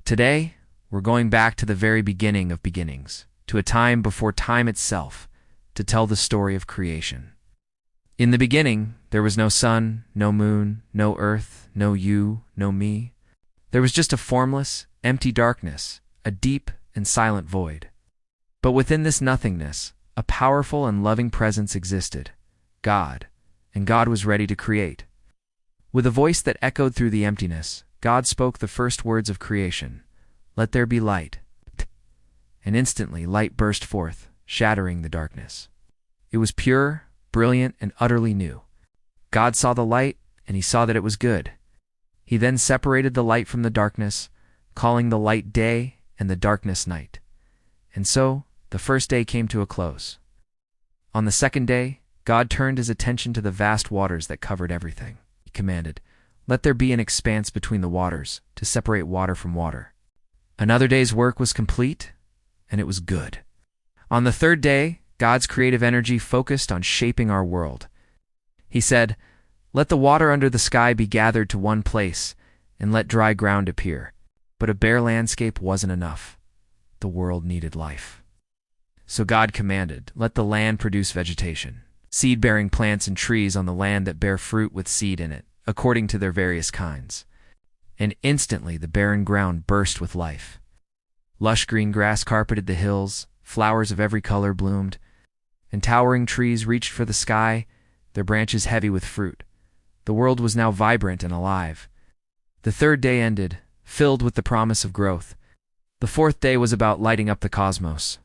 Today, we're going back to the very beginning of beginnings, to a time before time itself, to tell the story of creation. In the beginning, there was no sun, no moon, no earth, no you, no me. There was just a formless, empty darkness, a deep and silent void. But within this nothingness, a powerful and loving presence existed, God, and God was ready to create. With a voice that echoed through the emptiness, God spoke the first words of creation, "Let there be light." And instantly light burst forth, shattering the darkness. It was pure, brilliant, and utterly new. God saw the light, and he saw that it was good. He then separated the light from the darkness, calling the light day and the darkness night. And so, the first day came to a close. On the second day, God turned his attention to the vast waters that covered everything. He commanded, "Let there be an expanse between the waters, to separate water from water." Another day's work was complete, and it was good. On the third day, God's creative energy focused on shaping our world. He said, "Let the water under the sky be gathered to one place, and let dry ground appear." But a bare landscape wasn't enough. The world needed life. So God commanded, "Let the land produce vegetation, seed-bearing plants and trees on the land that bear fruit with seed in it, according to their various kinds." And instantly the barren ground burst with life. Lush green grass carpeted the hills, flowers of every color bloomed, and towering trees reached for the sky, their branches heavy with fruit. The world was now vibrant and alive. The third day ended, filled with the promise of growth. The fourth day was about lighting up the cosmos.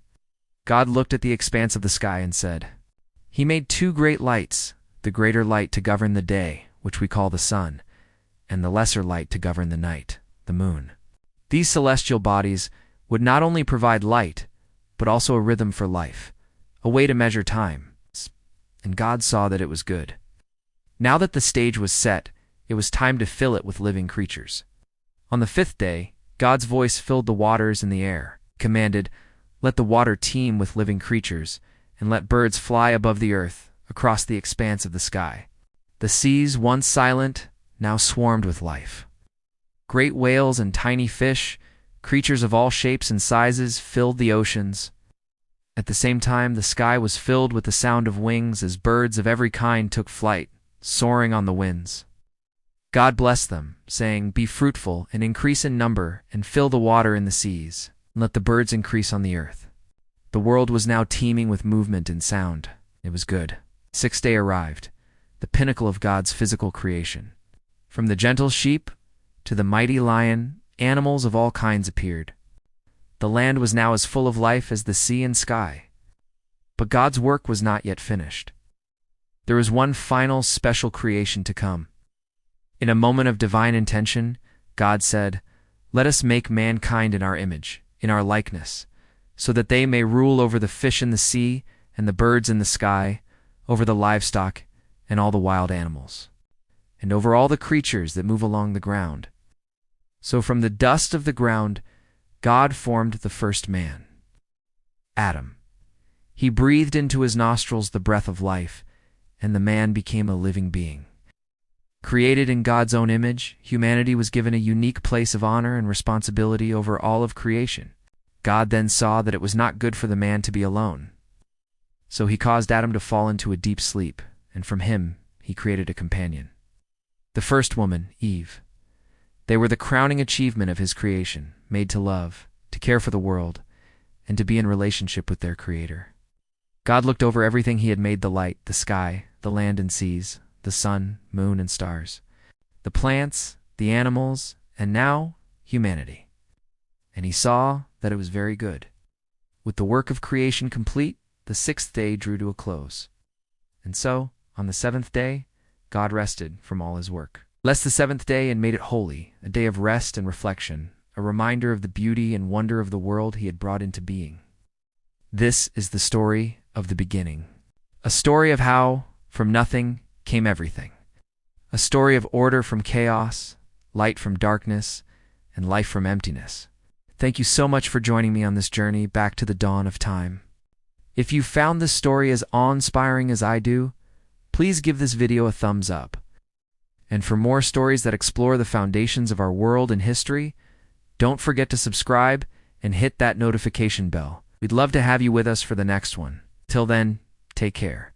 God looked at the expanse of the sky and said, "He made two great lights, the greater light to govern the day, which we call the sun, and the lesser light to govern the night, the moon." These celestial bodies would not only provide light, but also a rhythm for life, a way to measure time. And God saw that it was good. Now that the stage was set, it was time to fill it with living creatures. On the fifth day, God's voice filled the waters and the air, commanded, "Let the water teem with living creatures, and let birds fly above the earth, across the expanse of the sky." The seas, once silent, now swarmed with life. Great whales and tiny fish, creatures of all shapes and sizes, filled the oceans. At the same time, the sky was filled with the sound of wings as birds of every kind took flight, soaring on the winds. God blessed them, saying, "Be fruitful and increase in number, and fill the water in the seas, and let the birds increase on the earth." The world was now teeming with movement and sound. It was good. The sixth day arrived, the pinnacle of God's physical creation. From the gentle sheep to the mighty lion, animals of all kinds appeared. The land was now as full of life as the sea and sky. But God's work was not yet finished. There was one final special creation to come. In a moment of divine intention, God said, "Let us make mankind in our image, in our likeness, so that they may rule over the fish in the sea and the birds in the sky, over the livestock and all the wild animals, and over all the creatures that move along the ground." So from the dust of the ground, God formed the first man, Adam. He breathed into his nostrils the breath of life, and the man became a living being. Created in God's own image, humanity was given a unique place of honor and responsibility over all of creation. God then saw that it was not good for the man to be alone. So he caused Adam to fall into a deep sleep, and from him he created a companion. The first woman, Eve. They were the crowning achievement of his creation, made to love, to care for the world, and to be in relationship with their Creator. God looked over everything he had made: the light, the sky, the land and seas, the sun, moon, and stars, the plants, the animals, and now humanity. And he saw that it was very good. With the work of creation complete, the sixth day drew to a close. And so, on the seventh day, God rested from all his work. Blessed the seventh day and made it holy, a day of rest and reflection, a reminder of the beauty and wonder of the world he had brought into being. This is the story of the beginning, a story of how, from nothing, came everything, a story of order from chaos, light from darkness, and life from emptiness. Thank you so much for joining me on this journey back to the dawn of time. If you found this story as awe-inspiring as I do, please give this video a thumbs up. And for more stories that explore the foundations of our world and history, Don't forget to subscribe and hit that notification bell. We'd love to have you with us for the next one. Till then, take care.